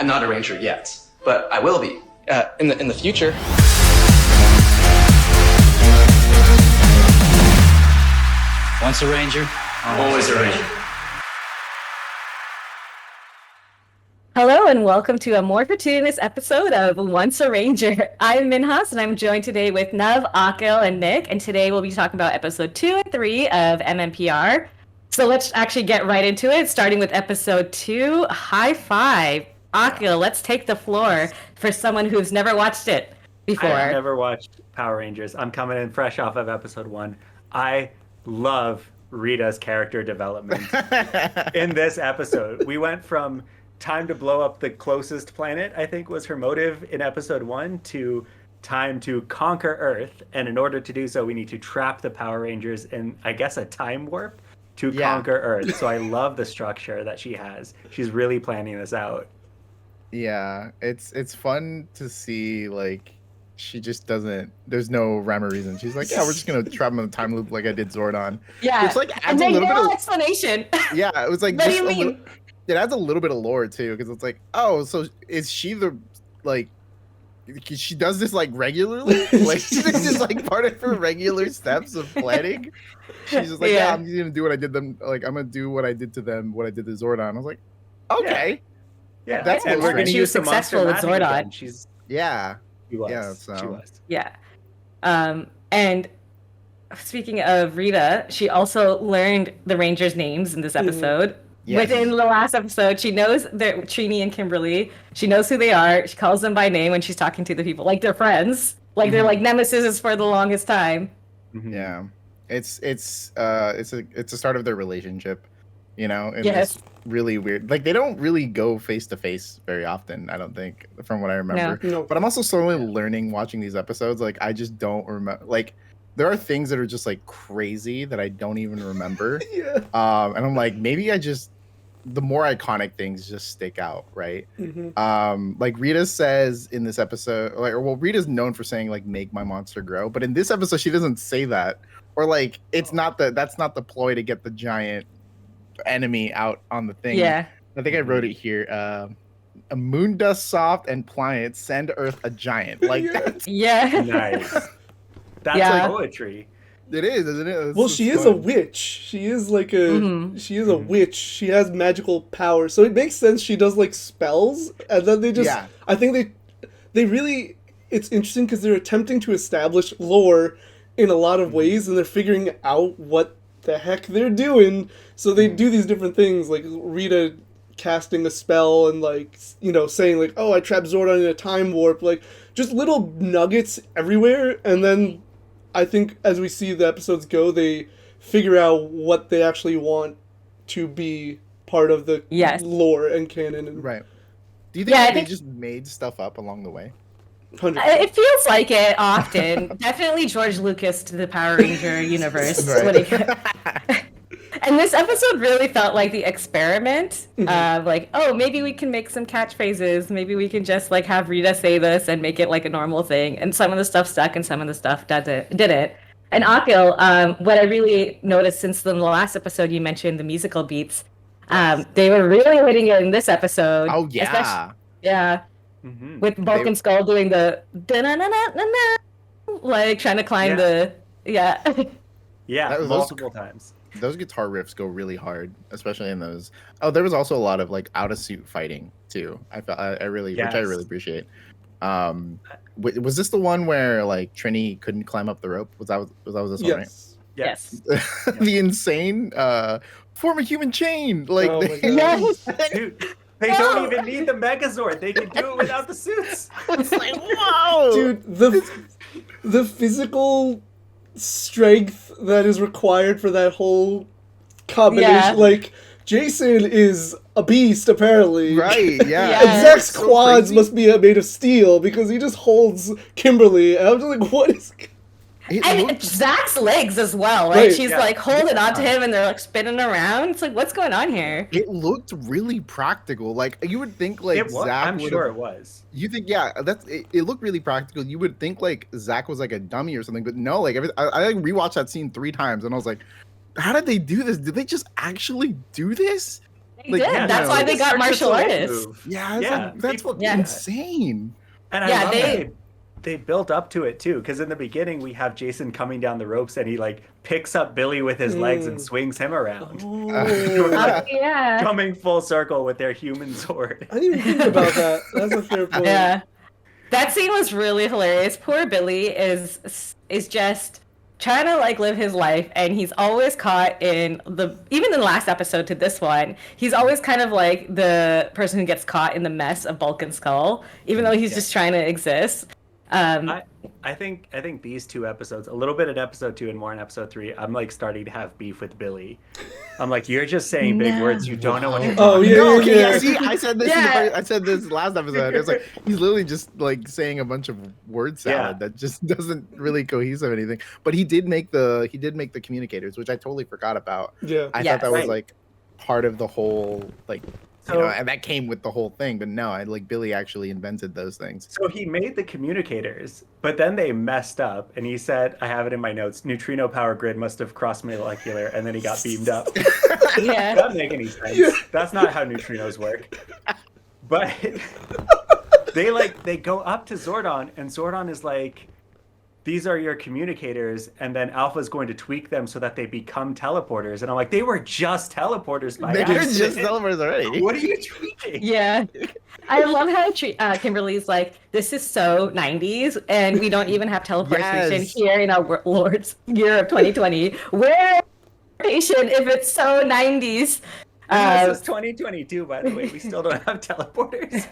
I'm not a ranger yet, but I will be in the future. Once a ranger, Always a ranger. Hello and welcome to a more gratuitous episode of Once a Ranger. I'm Minhas and I'm joined today with Nav, Akil, and Nick, and today we'll be talking about episode 2 and 3 of MMPR. So let's actually get right into it, starting with episode 2, High Five. Akil, let's take the floor for someone who's never watched it before. I've never watched Power Rangers. I'm coming in fresh off of episode 1. I love Rita's character development in this episode. We went from time to blow up the closest planet, I think was her motive in episode 1, to time to conquer Earth. And in order to do so, we need to trap the Power Rangers in, I guess, a time warp to conquer Earth. So I love the structure that she has. She's really planning this out. Yeah, it's fun to see, like, she just doesn't, there's no rhyme or reason. She's like, yeah, we're just going to trap him in a time loop like I did Zordon. Yeah, it's like and adds a then little bit no of explanation. Yeah, it was like, What do you mean? It adds a little bit of lore too, because it's like, oh, so is she the, like, she does this like regularly? Like, this is like part of her regular steps of planning. She's just like, yeah, I'm gonna do what I did them, like, I'm gonna do what I did to them, what I did to Zordon. I was like, okay. Yeah, That's and we're going to she use was the monster successful with magic Zordon. again. She was. Yeah, so. She was. Yeah. And speaking of Rita, she also learned the Rangers' names in this episode. Yes. Within the last episode, she knows that Trini and Kimberly, she knows who they are. She calls them by name when she's talking to the people, like they're friends. Like they're like nemesis for the longest time. Yeah. It's a start of their relationship, you know? And Yes. it's really weird. Like, they don't really go face to face very often, I don't think, from what I remember. No. But I'm also slowly learning watching these episodes. Like, I just don't remember. Like, there are things that are just like crazy that I don't even remember. Yeah. And I'm like, maybe the more iconic things just stick out, right? Like Rita says in this episode, like, well, Rita's known for saying like, make my monster grow, but in this episode she doesn't say that, or like, that's not the ploy to get the giant enemy out on the thing. Yeah. I think I wrote it here. A moon dust soft and pliant, send Earth a giant. Like, that's, Yeah. Nice. That's Yeah. like poetry. it is, isn't it? It's Well, just she is a fun. witch. She is like a witch. She has magical power, so it makes sense she does like spells, and then they just. Yeah. I think they really. It's interesting because they're attempting to establish lore in a lot of ways, and they're figuring out what the heck they're doing. So they do these different things, like Rita casting a spell and like saying like, "Oh, I trapped Zordon in a time warp," like just little nuggets everywhere, and then. I think as we see the episodes go, they figure out what they actually want to be part of the lore and canon. And Right. Do you think Yeah, I they think- just made stuff up along the way? 100%. It feels like it often. Definitely George Lucas to the Power Ranger universe. Right. And this episode really felt like the experiment of like, oh, maybe we can make some catchphrases. Maybe we can just like have Rita say this and make it like a normal thing. And some of the stuff stuck and some of the stuff didn't. And Akil, what I really noticed since the last episode you mentioned the musical beats, they were really hitting it in this episode. Oh, yeah. Yeah. With Bulk and Skull doing the da-na-na-na-na-na, like trying to climb the Yeah, That was multiple times. Those guitar riffs go really hard, especially in those. Oh, there was also a lot of like out of suit fighting too. Which I really appreciate. Was this the one where like Trini couldn't climb up the rope? Was that this one, right? Yes. The insane form a human chain. Like, Oh my God. Yes. Dude, they don't even need the Megazord. They can do it without the suits. it's like, whoa, Dude, the physical strength that is required for that whole combination, Yeah. like Jason is a beast apparently. right? Yeah. Yeah. And Zach's So quads crazy. must be made of steel because he just holds Kimberly. And I'm just like, what is? It And looked- Zach's legs as well, right? Right. She's Yeah. like holding on to him and they're like spinning around. It's like, what's going on here? It looked really practical. Like, you would think like It was. Zach I'm would sure have- it was. You think, yeah, it looked really practical. You would think like Zach was like a dummy or something, but no, like I like rewatched that scene 3 times and I was like, how did they do this? Did they just actually do this? They did. That's why they got martial artists. Yeah, that's people do insane. And I love that they built up to it too, because in the beginning we have Jason coming down the ropes and he like picks up Billy with his legs and swings him around. Coming full circle with their human sword. I didn't even think about that. That's a fair point. Yeah, that scene was really hilarious. Poor Billy is just trying to like live his life, and he's always caught in even in the last episode to this one, he's always kind of like the person who gets caught in the mess of Bulk and Skull, even though he's just trying to exist. I think these two episodes, a little bit in episode 2 and more in episode 3, I'm like starting to have beef with Billy. I'm like, you're just saying big words. You don't know what you're talking about. Yeah. See, I said this. I said this last episode. It's like he's literally just like saying a bunch of word salad that just doesn't really cohesive anything. But he did make the communicators, which I totally forgot about. Yeah, I thought that was like part of the whole like. And that came with the whole thing, but no, Billy actually invented those things. So he made the communicators, but then they messed up, and he said, I have it in my notes, neutrino power grid must have crossed molecular, and then he got beamed up. That doesn't make any sense. That's not how neutrinos work. But they go up to Zordon, and Zordon is like, these are your communicators, and then Alpha's going to tweak them so that they become teleporters. And I'm like, they were just teleporters by accident. They're just teleporters already. What are you tweaking? Yeah. I love how Kimberly's like, this is so 90s, and we don't even have teleportation here in our Lord's year of 2020. Where patient if it's so 90s? This is 2022, by the way. We still don't have teleporters.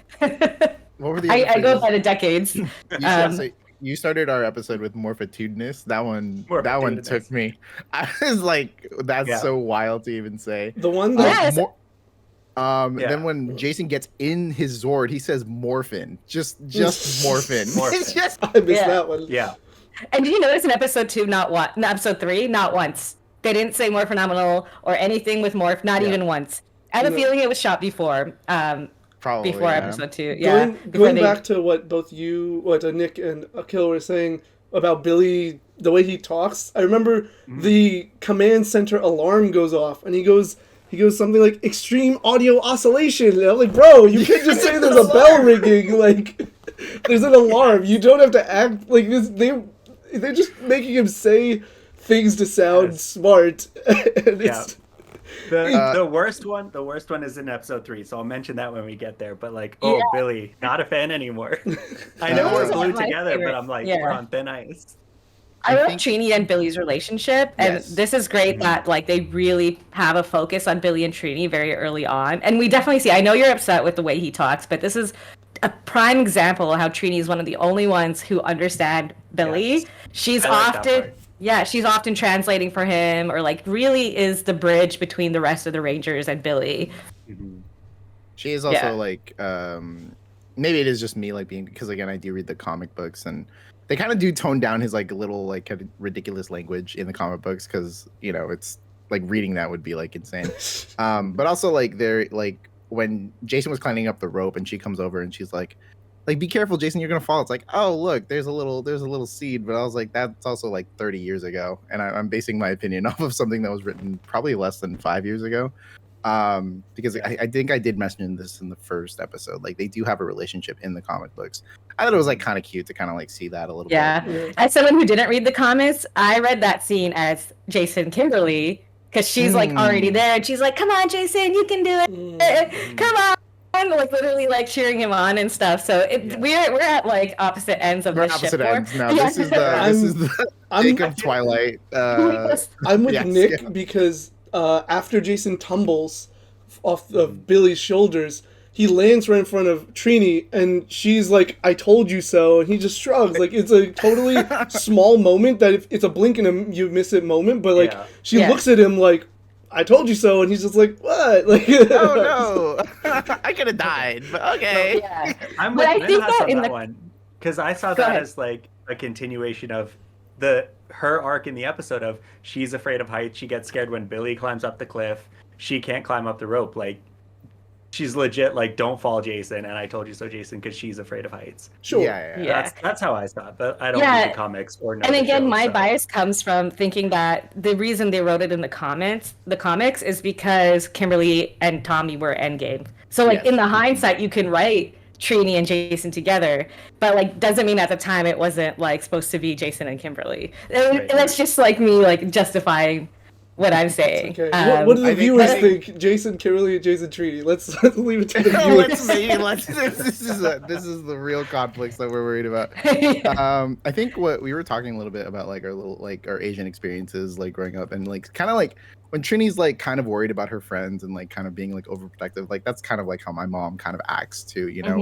What were the I go by the decades. You started our episode with morphitudinous. That one took me. I was like, that's so wild to even say. The one that then when Jason gets in his Zord, he says morphin. Just morphin. It's just I missed that one. Yeah. And did you notice in episode 3, not once. They didn't say more phenomenal or anything with morph, not even once. I have a feeling it was shot before. Probably before episode 2. Going back to what both Nick and Akil were saying about Billy, the way he talks, I remember the command center alarm goes off, and he goes something like extreme audio oscillation. And I'm like, bro, you can't just say there's a bell ringing. Like, there's an alarm. You don't have to act like this. They're just making him say things to sound smart. And the worst one is in episode 3, so I'll mention that when we get there. But Billy, not a fan anymore. I know we're glued together, but I'm like, we're on thin ice. I love Trini and Billy's relationship, and this is great that they really have a focus on Billy and Trini very early on. And we definitely see, I know you're upset with the way he talks, but this is a prime example of how Trini is one of the only ones who understand Billy. She's often translating for him, or really is the bridge between the rest of the Rangers and Billy. She is also maybe it is just me being, because again I do read the comic books, and they kind of do tone down his little kind of ridiculous language in the comic books, because it's reading that would be insane. But also they're when Jason was climbing up the rope and she comes over and she's like, be careful, Jason, you're gonna fall. It's like, oh look, there's a little seed. But I was like, that's also 30 years ago, and I'm basing my opinion off of something that was written probably less than 5 years ago. Because I think I did mention this in the first episode. They do have a relationship in the comic books. I thought it was kind of cute to kind of see that a little bit. Yeah. As someone who didn't read the comics, I read that scene as Jason Kimberly, because she's already there, and she's like, come on, Jason, you can do it. Come on. Literally cheering him on and stuff. So we're at opposite ends of this ship. Ends. No, this is the Jacob Twilight. I'm with Nick because after Jason tumbles off of Billy's shoulders, he lands right in front of Trini, and she's like, I told you so, and he just shrugs. It's a totally small moment that if it's a blink and you miss it moment, but she looks at him like, I told you so, and he's just like, what? Oh no, I could have died, but okay. Yeah. I'm with Minhas on that one, because I saw that as a continuation of her arc in the episode of she's afraid of heights, she gets scared when Billy climbs up the cliff, she can't climb up the rope. she's legit like, don't fall, Jason, and I told you so, Jason, because she's afraid of heights. Sure. Yeah. That's how I saw it. But I don't Yeah. read the comics or know And the again, show, my so. bias comes from thinking that the reason they wrote it in the comics is because Kimberly and Tommy were Endgame. So like in the hindsight, you can write Trini and Jason together, but like doesn't mean at the time it wasn't like supposed to be Jason and Kimberly. And that's just like me like justifying what I'm saying. Okay. What do the I think- viewers I think- think? Jason Kimberly and Jason Trini. Let's leave it to the viewers. This is the real conflicts that we're worried about. I think what we were talking a little bit about, like our Asian experiences, like growing up, and like kind of like when Trini's like kind of worried about her friends and like kind of being like overprotective, like that's kind of like how my mom kind of acts too, you know,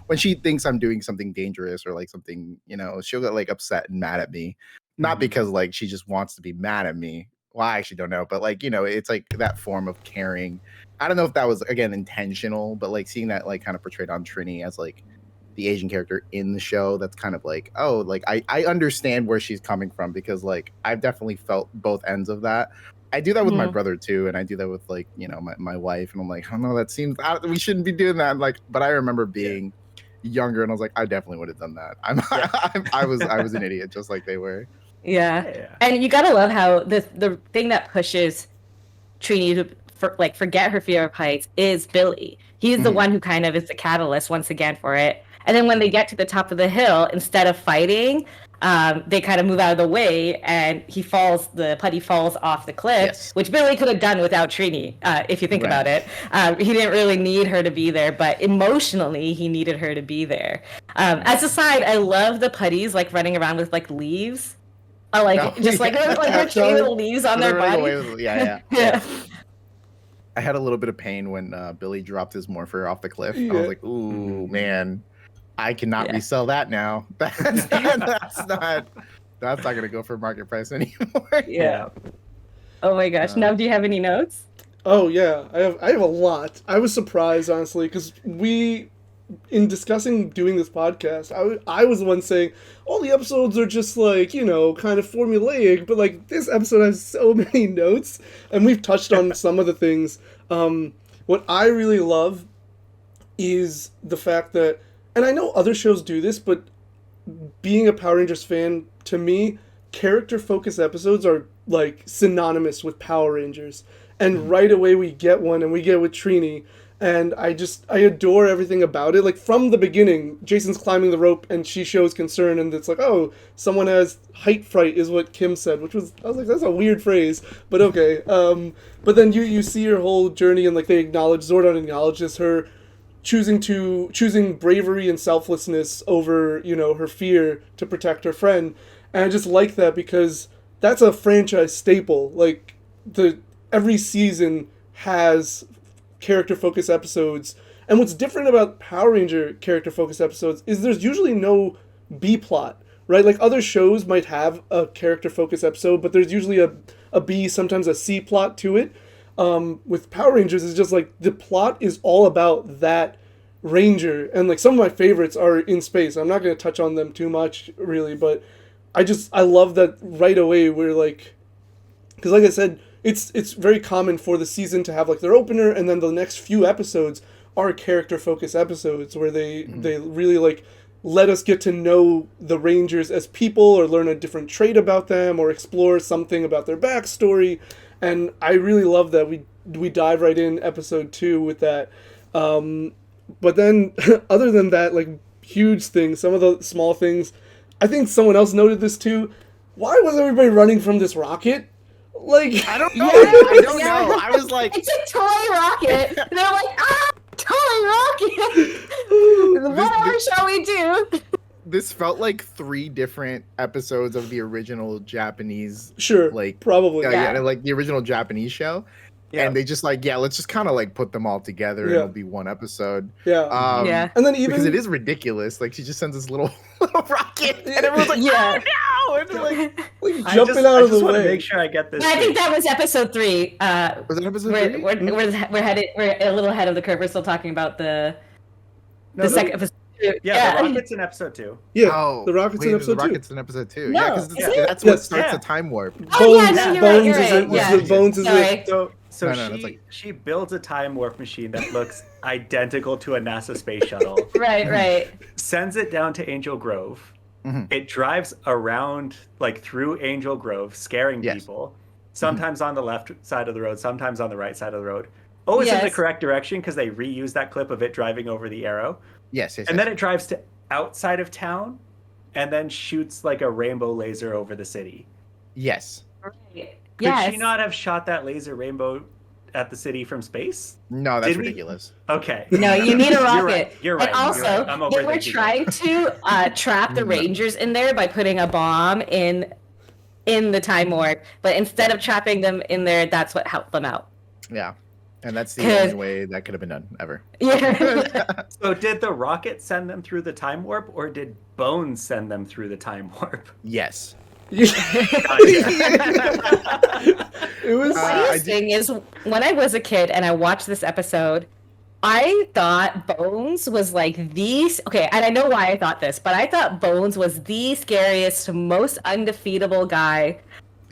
when she thinks I'm doing something dangerous or like something, you know, she'll get like upset and mad at me, not because like she just wants to be mad at me. Well, I actually don't know, but like, you know, it's like that form of caring. I don't know if that was again intentional, but like seeing that like kind of portrayed on Trini as like the Asian character in the show, that's kind of like, oh, like I understand where she's coming from, because like I've definitely felt both ends of that. I do that with my brother too, and I do that with like, you know, my wife, and I'm like, I don't know, that seems we shouldn't be doing that. Like, but I remember being younger, and I was like, I definitely would have done that. I was an idiot, just like they were. Yeah. And you gotta love how the thing that pushes Trini to forget her fear of heights is Billy. He's the one who kind of is the catalyst once again for it. And then when they get to the top of the hill, instead of fighting, they kind of move out of the way, and the putty falls off the cliff, which Billy could have done without Trini, if you think about it. He didn't really need her to be there, but emotionally, he needed her to be there. As a side, I love the putties like running around with like leaves. They're tree little leaves on their body. Yeah. I had a little bit of pain when Billy dropped his morpher off the cliff. I was like, ooh, man, I cannot resell that now. That's not gonna go for market price anymore. Yeah. Oh my gosh. Now, do you have any notes? Oh yeah, I have a lot. I was surprised, honestly, because in discussing doing this podcast, I was the one saying all the episodes are just like, you know, kind of formulaic, but like this episode has so many notes, and we've touched on some of the things. What I really love is the fact that, and I know other shows do this, but being a Power Rangers fan, to me, character focused episodes are like synonymous with Power Rangers, and right away we get one, and we get it with Trini. And I adore everything about it. Like, from the beginning, Jason's climbing the rope, and she shows concern, and it's like, oh, someone has height fright, is what Kim said, I was like, that's a weird phrase, but okay. But then you see her whole journey, and like Zordon acknowledges her choosing bravery and selflessness over, you know, her fear to protect her friend. And I just like that, because that's a franchise staple. Like, every season has character focus episodes, and what's different about Power Ranger character focus episodes is there's usually no B plot, right? Like other shows might have a character focus episode, but there's usually a B, sometimes a C plot to it. With Power Rangers, it's just like the plot is all about that Ranger, and like some of my favorites are in space. I'm not going to touch on them too much really, but I love that right away we're like, because like I said, it's very common for the season to have like their opener, and then the next few episodes are character focused episodes where they really like let us get to know the Rangers as people, or learn a different trait about them, or explore something about their backstory. And I really love that we dive right in episode 2 with that. But then other than that, like huge things, some of the small things, I think someone else noted this too. Why was everybody running from this rocket? Like, I don't know. I don't know. I was like, it's a toy rocket. And they're like, toy rocket. Whatever shall we do? This felt like 3 different episodes of the original Japanese. Sure. Like, probably. Yeah, like the original Japanese show. Yeah. And they just like, let's just kind of like put them all together and it'll be one episode. Yeah. And then even because it is ridiculous. Like, she just sends this little rocket, and everyone's like, oh no! And like jumping out of the way. I just want to make sure I get this. I think that was episode 3. Was it episode 3? We're a little ahead of the curve. We're still talking about the second episode. Yeah, the rocket's in episode 2. Yeah, the rocket's in episode 2. The rocket's in episode 2. No, because that's what starts the time warp. Bones is it. Sorry. So No, she that's like- she builds a time warp machine that looks identical to a NASA space shuttle, Right. sends it down to Angel Grove. Mhm. It drives around, like through Angel Grove, scaring Yes. people. Sometimes on the left side of the road, sometimes on the right side of the road. Always in the Yes. correct direction because they reuse that clip of it driving over the arrow. Yes. And then it drives to outside of town and then shoots like a rainbow laser over the city. Yes. Right. Could Yes. she not have shot that laser rainbow at the city from space? No, that's Did we- ridiculous. Okay. No, you need a rocket. You're right. You're right. And also, I'm they were overthinking it. trying to trap the Rangers in there by putting a bomb in the time warp, but instead of trapping them in there, that's what helped them out. Yeah. And that's the 'Cause- only way that could have been done ever. Yeah. So did the rocket send them through the time warp, or did Bones send them through the time warp? Yes. It was. Funniest thing is, when I was a kid and I watched this episode, I thought Bones was like okay, and I know why I thought this, but I thought Bones was the scariest, most undefeatable guy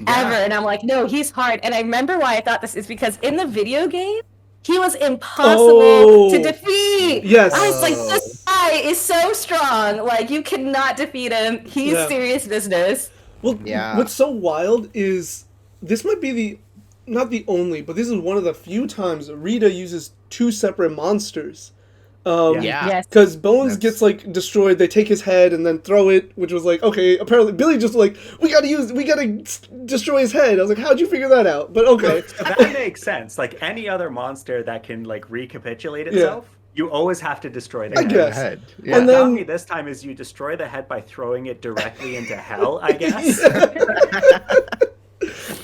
ever. And I'm like, no, he's hard. And I remember why I thought this is because in the video game, he was impossible to defeat. Yes. I was like, this guy is so strong. Like, you cannot defeat him. He's Yeah. serious business. Well, Yeah. what's so wild is this might be not the only, but this is one of the few times Rita uses two separate monsters. Yeah. Yes. Because Bones That's- gets like destroyed, they take his head and then throw it, which was like, okay, apparently Billy just like, we gotta destroy his head. I was like, how'd you figure that out? But okay. So that makes sense. Like any other monster that can like recapitulate itself, you always have to destroy the I head. guess. Head. And Yeah. then- Got me this time is you destroy the head by throwing it directly into hell, I guess.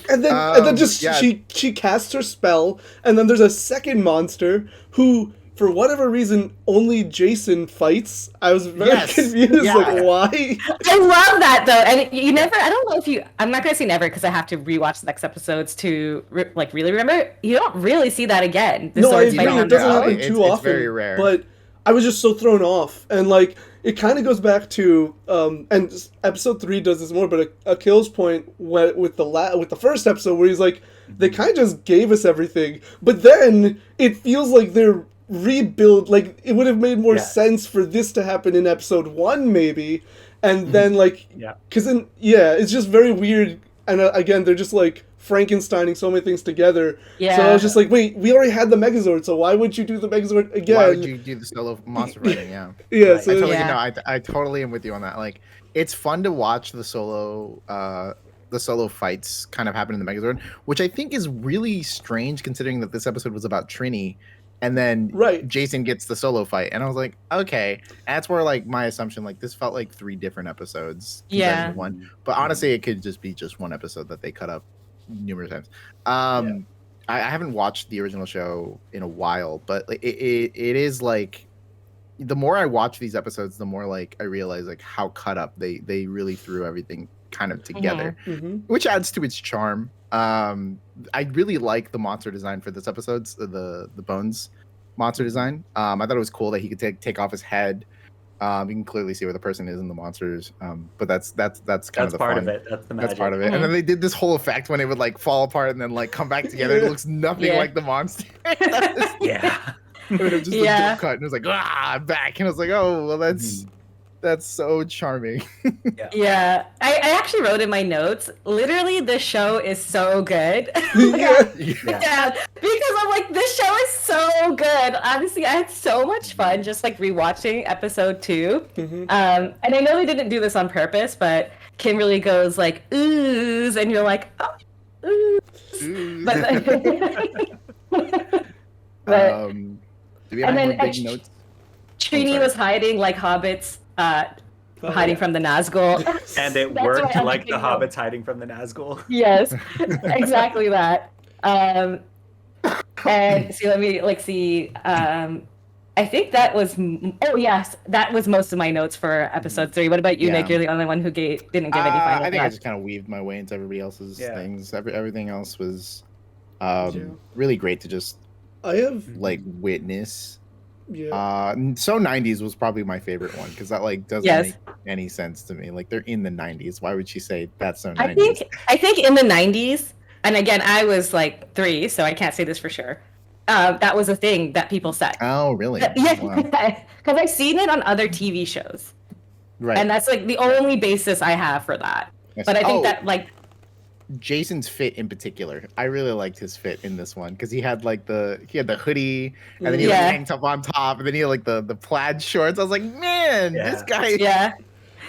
And then just yeah. she casts her spell, and then there's a second monster who, for whatever reason, only Jason fights. I was very Yes. confused, Yeah. like why? I love that though, and you never. I don't know if you. I'm not gonna say never because I have to rewatch the next episodes to really remember. You don't really see that again. The No, I swords agree. fighting It on doesn't the happen sword. It's- too it's often. very rare. But I was just so thrown off, and like it kind of goes back to and episode 3 does this more, but a Kill's point with the first episode where he's like, they kind of just gave us everything, but then it feels like they're rebuild. Like it would have made more Yeah. sense for this to happen in episode 1 maybe, and then like Yeah. because then it's just very weird, and again they're just like Frankensteining so many things together. Yeah. So I was just like, wait, we already had the Megazord, so why would you do the Megazord again? Why would you do the solo monster fighting? Yeah. Yeah, Right. so I totally Yeah. no, I totally am with you on that. Like, it's fun to watch the solo fights kind of happen in the Megazord, which I think is really strange considering that this episode was about Trini, and then Right. Jason gets the solo fight, and I was like, okay, that's where like my assumption, like this felt like 3 different episodes. compared Yeah. to one, but honestly, it could just be just one episode that they cut up numerous times. I haven't watched the original show in a while, but like, it is like the more I watch these episodes, the more like I realize like how cut up they really threw everything kind of together, Mhm. which adds to its charm. I really like the monster design for this episode, the Bones monster design. I thought it was cool that he could take off his head. You can clearly see where the person is in the monsters, but that's kind of That's the part fun. of it. That's the magic. That's part of it. And then they did this whole effect when it would like fall apart and then like come back together. It looks nothing Yeah. like the monster. Yeah. And it was just a Yeah. jump cut, and it was like, ah, back. And I was like, oh, well, that's so charming. Yeah, I actually wrote in my notes. Literally, the show is so good. Yeah. Yeah, because I'm like, this show is so good. Honestly, I had so much fun just like rewatching episode 2. Mhm. And I know they didn't do this on purpose, but Kimberly goes like, oohs, and you're like, oh, oohs. But Do we and have then any more big notes? Trini sorry. was hiding like hobbits, hiding from the Nazgul. And it That's worked why I'm like the thinking of- hobbits hiding from the Nazgul. Yes, exactly that. And see, let me see. I think that was. Oh yes, that was most of my notes for episode 3. What about you, Yeah. Nick? You're the only one who didn't give any final I think I thoughts. just kind of weaved my way into everybody else's Yeah. things. Everything else was Yeah. really great to just I have like witness. yeah. So 90s was probably my favorite one because that like doesn't Yes. make any sense to me. Like they're in the 90s. Why would she say that's so 90s? I think in the 90s, and again, I was like 3, so I can't say this for sure. That was a thing that people said. Oh, really? Yeah, Wow. because I've seen it on other TV shows, Right. and that's like the only basis I have for that. Yes. But I think Oh. that like Jason's fit in particular, I really liked his fit in this one because he had the hoodie and then he Yeah. hangs up on top and then he had the plaid shorts. I was like, man, Yeah. this guy, yeah.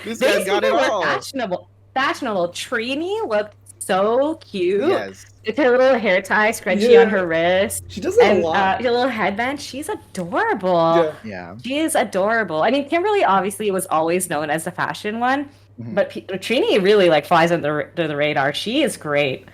this guy These got it people were all. fashionable. Trini looked so cute. Yes. With her little hair tie scrunchie Yeah. on her wrist. She does that And a lot. her little headband. She's adorable. Yeah. Yeah. She is adorable. I mean, Kimberly obviously was always known as the fashion one, Mhm. but Trini really like flies under the radar. She is great.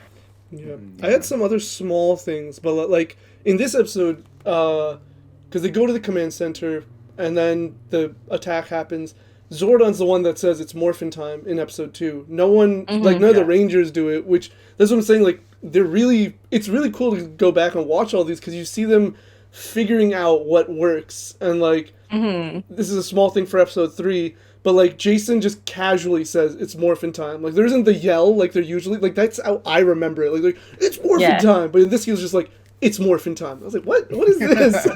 Yeah. I had some other small things, but like in this episode, because they go to the command center and then the attack happens. Zordon's the one that says it's morphin time in episode 2. No one, like none of the Rangers do it, which that's what I'm saying. Like it's really cool to go back and watch all these because you see them figuring out what works and like this is a small thing for episode 3. But, like, Jason just casually says it's morphin time. Like, there isn't the yell like there usually... Like, that's how I remember it. Like it's morphin time. But in this, he was just like, it's morphin time. I was like, what? What is this?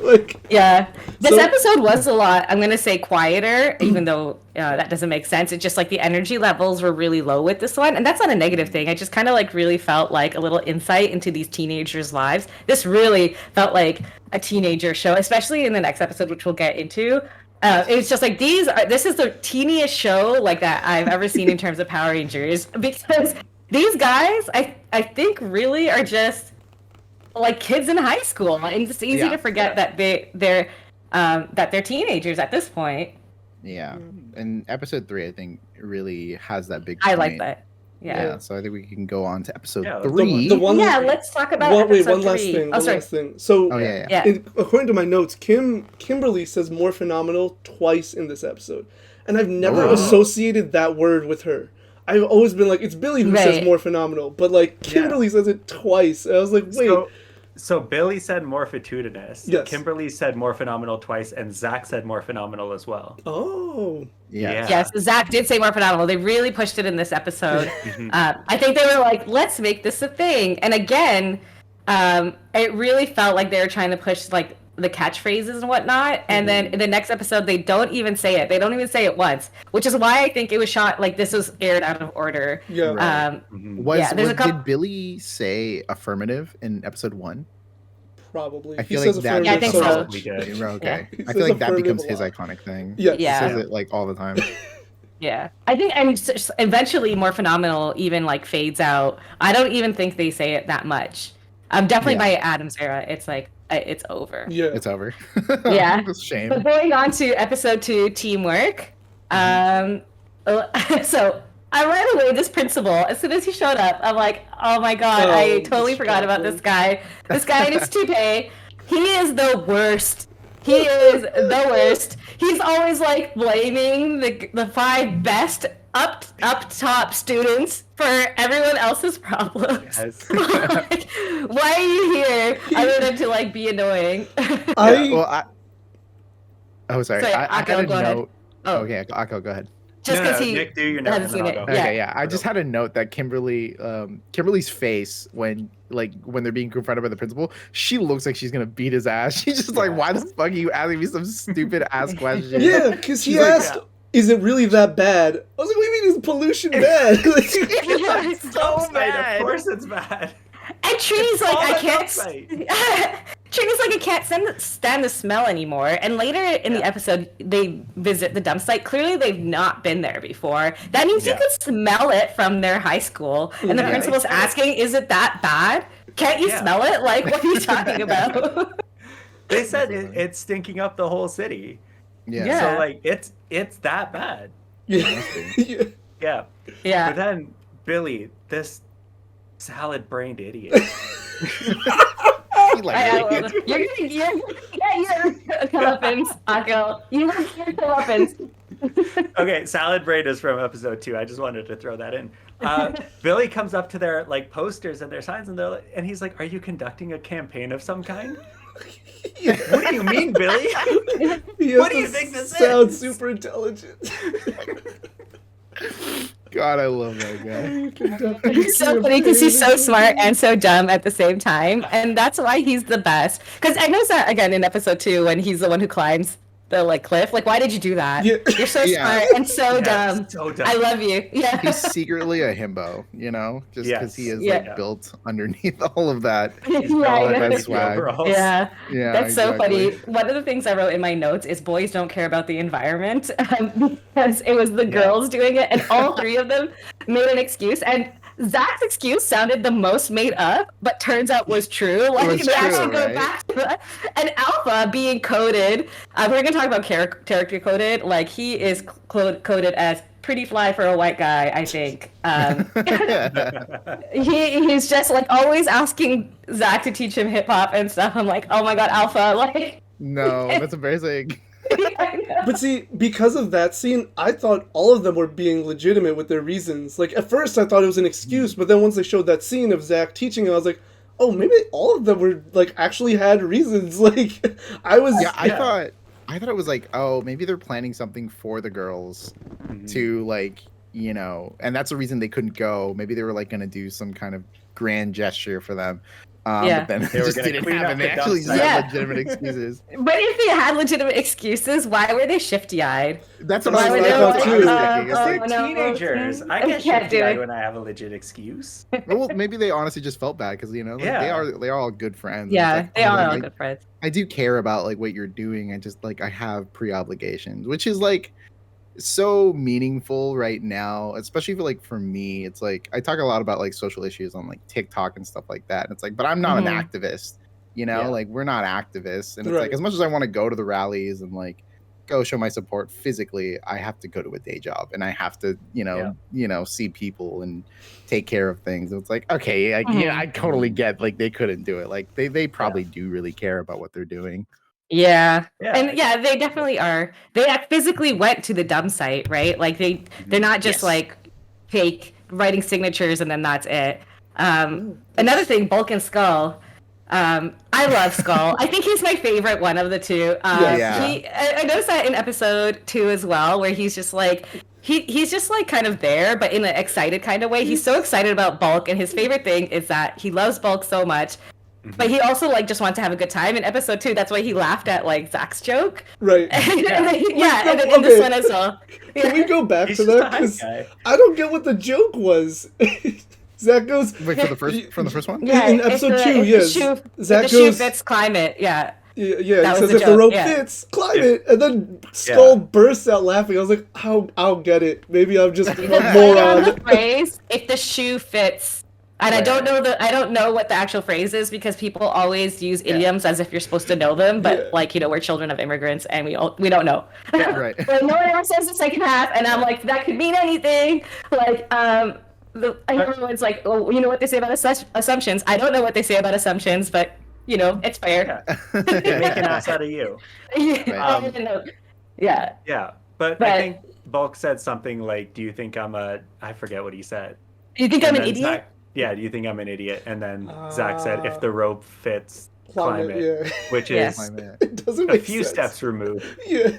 Like, Yeah. This So- episode was a lot, I'm going to say, quieter, even though that doesn't make sense. It's just, like, the energy levels were really low with this one. And that's not a negative thing. I just kind of, like, really felt like a little insight into these teenagers' lives. This really felt like a teenager show, especially in the next episode, which we'll get into. It's just like this is the teeniest show like that I've ever seen in terms of Power Rangers because these guys I think really are just like kids in high school and it's easy to forget that they're teenagers at this point. Yeah. And episode 3, I think, really has that big I point. like that. Yeah. So I think we can go on to episode Yeah, 3. the one. Yeah, let's talk about Wait, episode one last 3. thing. Oh, One sorry. last thing. So, Oh, yeah. Yeah. according to my notes, Kimberly says more phenomenal twice in this episode, and I've never associated that word with her. I've always been like, it's Billy who says Right. more phenomenal, but like Kimberly says it twice. And I was like, wait. So Billy said morphitudinous. Yes. Kimberly said more phenomenal twice, and Zach said more phenomenal as well. Oh. Yeah. Yes, Zach did say more phenomenal. They really pushed it in this episode. I think they were like, let's make this a thing. And again, it really felt like they were trying to push like the catchphrases and whatnot. And then in the next episode, they don't even say it. They don't even say it once, which is why I think it was shot like this was aired out of order. Yeah. Right. There's a couple- Did Billy say affirmative in episode 1? Probably. I He feel says like that. affirmative Yeah, I think so. Probably did. Okay. He I says feel like that affirmative becomes a his lot. iconic thing. Yes. Yeah. He says it like all the time. Yeah, I think eventually more phenomenal even like fades out. I don't even think they say it that much. Definitely by Adam's era, it's like it's over. Yeah. It's over. Yeah. It's a shame. But going on to episode 2, teamwork. So I right away this principal, as soon as he showed up, I'm like, oh my god, I totally forgot about this guy. This guy in his toupee. He is the worst. He is the worst. He's always like blaming the 5 best up top students for everyone else's problems. Yes. Like, why are you here other than to like be annoying? Oh, sorry. Sorry, I Akko, had a go ahead. note. Oh. Okay, Akko, go ahead. Just because he Nick, do your hasn't note, and seen then I'll it. go. Yeah. Okay, yeah. I just had a note that Kimberly's face when they're being confronted by the principal, she looks like she's gonna beat his ass. She's just like, why the fuck are you asking me some stupid ass question? Yeah, because he She's like, asked, is it really that bad? I was like, what do you mean is pollution bad? Like, It's so Right, bad. of course it's bad. And Trini's like, all I on can't. website. Trini's like, I can't stand the smell anymore. And later in the episode, they visit the dump site. Clearly, they've not been there before. That means you could smell it from their high school. And the principal's asking, is it that bad? Can't you smell it? Like, what are you talking about? They said it's stinking up the whole city. Yeah. So like it's that bad. yeah. Yeah. Yeah. Yeah. But then Billy, this salad-brained idiot. He like I really love it. You're comeuppance, Akko. You have your comeuppance. Okay, salad braid is from episode 2. I just wanted to throw that in. Billy comes up to their like posters and their signs, and and he's like, "Are you conducting a campaign of some kind?" What do you mean, Billy? He What has do you to think this sound is? super intelligent. God, I love that guy. He's so funny because he's so smart and so dumb at the same time, and that's why he's the best. Because I noticed that again in episode 2 when he's the one who climbs the like cliff. Like, why did you do that? Yeah. You're so Yeah. smart and so dumb. So dumb. I love you. Yeah. He's secretly a himbo, you know, just because he is Yes. like built underneath all of that. He's Yeah, all I in know. that his swag. overalls. Yeah. Yeah, That's so funny. exactly. One of the things I wrote in my notes is boys don't care about the environment because it was the girls doing it, and all three of them made an excuse. And Zach's excuse sounded the most made up, but turns out was true. Like was they true, actually go right? back to that. And Alpha being coded, we're gonna talk about character coded. Like he is coded as pretty fly for a white guy, I think. He's just like always asking Zach to teach him hip hop and stuff. I'm like, oh my god, Alpha, like. No, that's embarrassing. I know. But see, because of that scene, I thought all of them were being legitimate with their reasons. Like, at first I thought it was an excuse, but then once they showed that scene of Zach teaching him, I was like, oh, maybe all of them were, like, actually had reasons. Like, I was... Yeah, I thought it was like, oh, maybe they're planning something for the girls to like, you know, and that's the reason they couldn't go. Maybe they were like gonna do some kind of grand gesture for them. But then They were just gonna didn't clean up happen. the They actually just dump site. had legitimate excuses. But if they had legitimate excuses, why were they shifty-eyed? That's what Why I was would like. they That's what I was like, thinking. It's oh, like, They're no, teenagers. I I get can't do shifty it. when I have a legit excuse. well, maybe they honestly just felt bad because you know like, Yeah. they are all good friends. And Yeah, it's like, they oh, are like, all good friends. I do care about like what you're doing. I just like I have pre-obligations, which is like so meaningful right now, especially for me. It's like I talk a lot about like social issues on like TikTok and stuff like that. And it's like, but I'm not an activist, you know, Yeah. like we're not activists. And it's Right. like as much as I want to go to the rallies and like go show my support physically, I have to go to a day job and I have to, you know, see people and take care of things. And it's like, okay, yeah, I totally get like they couldn't do it. Like they probably do really care about what they're doing. Yeah. Yeah. And yeah, they definitely are. They physically went to the dump site, right? Like they're not just Yes. like fake writing signatures and then that's it. Another thing, Bulk and Skull. I love Skull. I think he's my favorite one of the two. Yeah. I noticed that in episode 2 as well, where he's just like he's just like kind of there, but in an excited kind of way. He's so excited about Bulk, and his favorite thing is that he loves Bulk so much. But he also like just wants to have a good time. In episode 2, that's why he laughed at like Zach's joke. Right. And then in this one as well. Can we go back He's to just that? a hype 'Cause guy. I don't get what the joke was. Zach goes... Wait, for the first one? Yeah, in if episode the- 2, if yes. the shoe, Zach if the shoe goes... fits climate, yeah. Yeah, That he was says the if the joke, rope yeah. fits, climb it. And then Skull bursts out laughing. I was like, I'll get it. Maybe I'm just a The play on the moron. phrase, if the shoe fits. And Right. I don't know what the actual phrase is because people always use idioms as if you're supposed to know them, but Yeah. like, you know, we're children of immigrants and we don't know. Right. But no one ever says the second half, and I'm like, that could mean anything. Like, everyone's like, oh, you know what they say about assumptions. I don't know what they say about assumptions, but you know, it's fair. They make an ass out of you. I don't know. Yeah. Yeah, but I think Bulk said something like, "Do you think I'm a?" I forget what he said. Do you think I'm And an then idiot? Zach, yeah, do you think I'm an idiot? And then Zach said, "If the rope fits, Climb climb it, it," yeah. which Yes. is It doesn't a make few sense. steps removed. Yeah.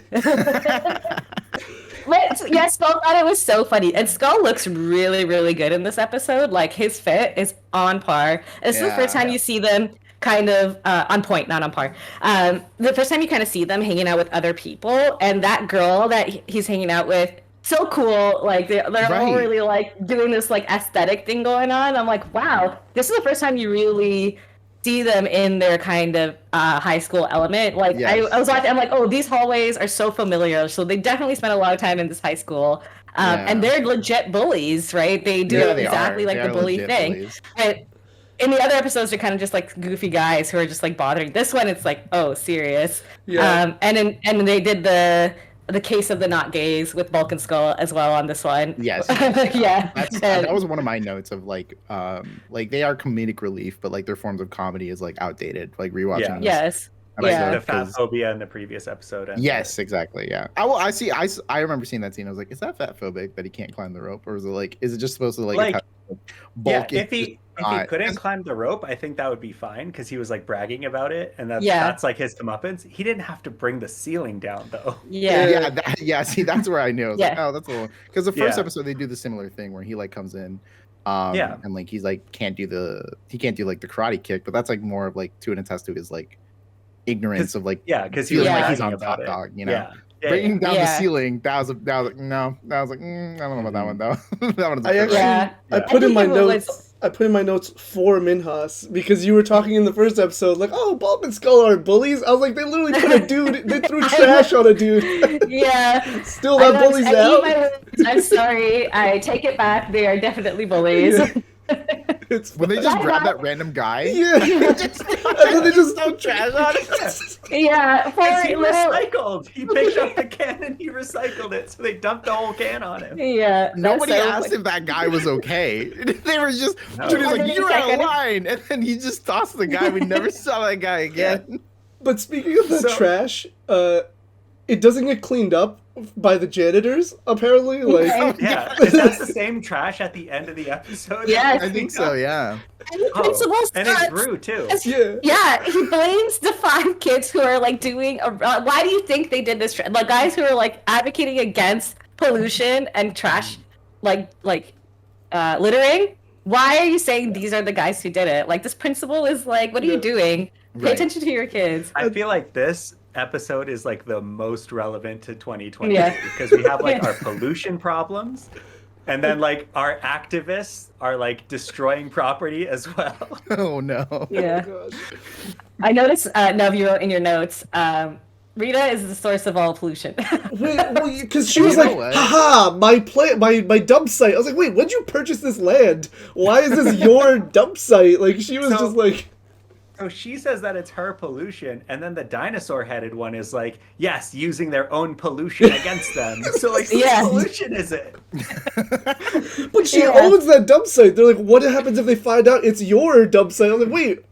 But yeah, Skull thought it was so funny. And Skull looks really, really good in this episode. Like his fit is on par. This is the first time you see them kind of on point, not on par. The first time you kind of see them hanging out with other people, and that girl that he's hanging out with, so cool. Like they're all Right. really like doing this like aesthetic thing going on. I'm like, wow, this is the first time you really see them in their kind of high school element. Like Yes. I was watching, I'm like, oh, these hallways are so familiar. So they definitely spent a lot of time in this high school. And they're legit bullies, right? They do Yeah, they exactly are. like They the are bully legit thing. bullies. And in the other episodes, they're kind of just like goofy guys who are just like bothering. This one, it's like, oh, serious. Yeah. And they did the case of the not gays with Bulk and Skull as well on this one. Yes. Yeah. That was one of my notes of like they are comedic relief, but like their forms of comedy is like outdated. Like rewatching Yeah. this Yes. Like Yeah. the fat 'cause- phobia in the previous episode. And Yes, exactly. Yeah. I remember seeing that scene. I was like, is that fat phobic that he can't climb the rope, or is it just supposed to like Like, Bulk yeah, is if he if he couldn't climb the rope, I think that would be fine because he was like bragging about it, and that's like his comeuppance. He didn't have to bring the ceiling down though. See, that's where I knew. I was like, oh, that's a little, because the first episode they do the similar thing where he like comes in, and like he's like can't do like the karate kick, but that's like more of like to attest to his like ignorance of like because he was like he's bragging on about top it. dog, you know. Bringing down the ceiling, that was like no. I was like, I don't know about that one though. That one is I put in my notes. I put in my notes for Minhas because you were talking in the first episode like, oh, Bulk and Skull are bullies. I was like, they literally put a dude. They threw trash on a dude. Yeah. Still not bullies out. I'm sorry. I take it back. They are definitely bullies. Yeah. When they just grab that random guy, and then they just throw trash on it. Yeah, he recycled. He picked up the can and he recycled it, so they dumped the whole can on him. Yeah, nobody asked if that guy was okay. They were just Judy's like, you're out of line, and then he just tossed the guy. We never saw that guy again. But speaking of the trash, it doesn't get cleaned up by the janitors, apparently. Like, is that the same trash at the end of the episode? Yes, I think so. Yeah. And the principal and it grew too. Yeah, he blames the 5 kids who are like doing. Why do you think they did this? Like guys who are like advocating against pollution and trash, like littering. Why are you saying these are the guys who did it? Like this principal is like, what are you doing? Pay attention to your kids. I feel like this episode is like the most relevant to 2020 because we have like our pollution problems, and then like our activists are like destroying property as well. Oh no. Yeah. I noticed, Nev, you wrote in your notes, Rita is the source of all pollution. Wait, because she was like, haha, my dump site. I was like, wait, when'd you purchase this land? Why is this your dump site? Like, she was just like... So she says that it's her pollution, and then the dinosaur-headed one is like, yes, using their own pollution against them. So, like, whose pollution is it? But she owns that dump site. They're like, what happens if they find out it's your dump site? I'm like, wait,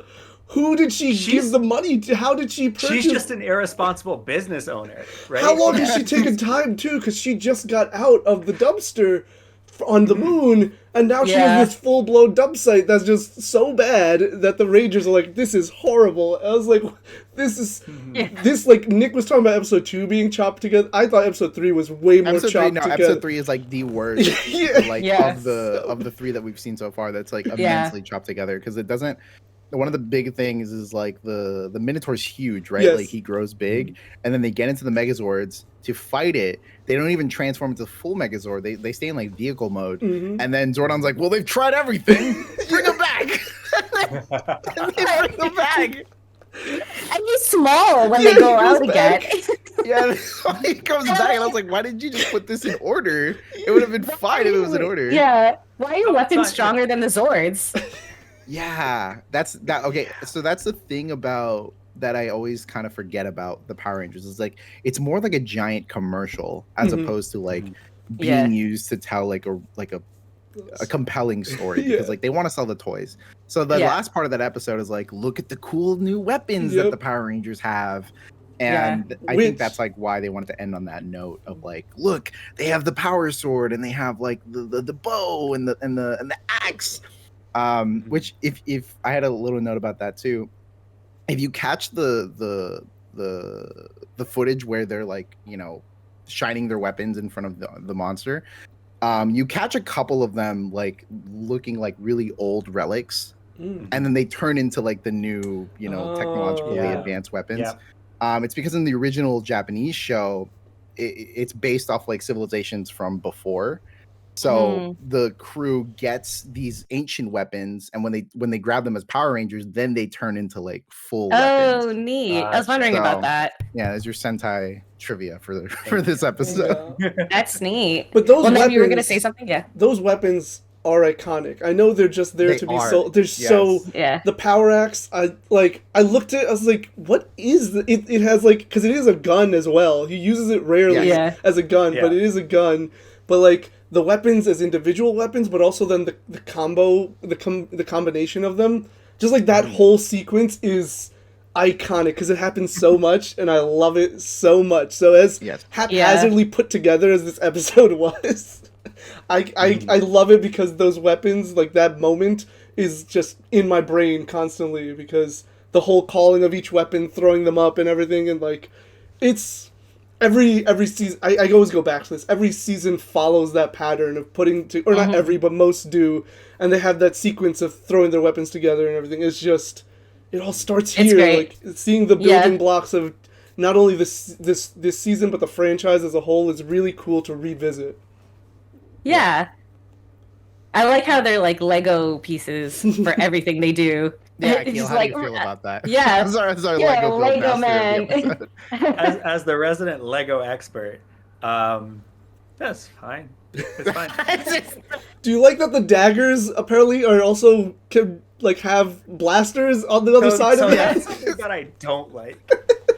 who did she give the money to? How did she purchase? She's just an irresponsible business owner, right? How long has she taken time, too? Because she just got out of the dumpster on the moon, and now she has this full-blown dump site that's just so bad that the Rangers are like, this is horrible. I was like, this, like, Nick was talking about episode 2 being chopped together. I thought episode 3 was way more chopped together. Episode 3 is, like, the worst, of the 3 that we've seen so far that's, like, immensely chopped together, because it doesn't... One of the big things is like the Minotaur's huge, right? Yes. Like he grows big, and then they get into the Megazords to fight it. They don't even transform into full Megazord. They stay in like vehicle mode, and then Zordon's like, "Well, they've tried everything. Bring them back." And they bring them back. And he's small when they go out again. He comes back, and I was like, "Why did you just put this in order? It would have been fine if it was in order." Yeah. Why are your weapons stronger than the Zords? Yeah, that's that. Okay, so that's the thing about that I always kind of forget about the Power Rangers is like it's more like a giant commercial as opposed to like being used to tell like a compelling story because like they want to sell the toys. So the last part of that episode is like, look at the cool new weapons that the Power Rangers have. And I think that's like why they wanted to end on that note of like, look, they have the power sword and they have like the bow and the axe. Which if I had a little note about that too, if you catch the footage where they're like, you know, shining their weapons in front of the monster, you catch a couple of them like looking like really old relics, and then they turn into like the new, you know, technologically advanced weapons. It's because in the original Japanese show, it's based off like civilizations from before. So the crew gets these ancient weapons, and when they grab them as Power Rangers, then they turn into like full weapons. Oh, neat! I was wondering about that. Yeah, there's your Sentai trivia for this episode. That's neat. But those weapons, you were gonna say something, those weapons are iconic. I know they're just there to be sold. They're the Power Axe. I looked at it, I was like, what is it has like, because it is a gun as well. He uses it rarely as a gun, but it is a gun. But like the weapons as individual weapons, but also then the combo, the combination of them, just like that whole sequence is iconic because it happens so much, and I love it so much. So as haphazardly put together as this episode was, I love it because those weapons, like that moment, is just in my brain constantly, because the whole calling of each weapon, throwing them up and everything, and like, it's every season. I always go back to this. Every season follows that pattern of putting to, or not every, but most do, and they have that sequence of throwing their weapons together and everything. It's just, it all starts here, like seeing the building blocks of not only this season but the franchise as a whole is really cool to revisit. Yeah. I like how they're like Lego pieces for everything they do. Yeah, Akil, how do you feel about that? Yeah. As our Yeah, Lego Lego man. man. As the resident Lego expert, that's fine. It's fine. Do you like that the daggers apparently are also can like have blasters on the other side of it? That's something that I don't like.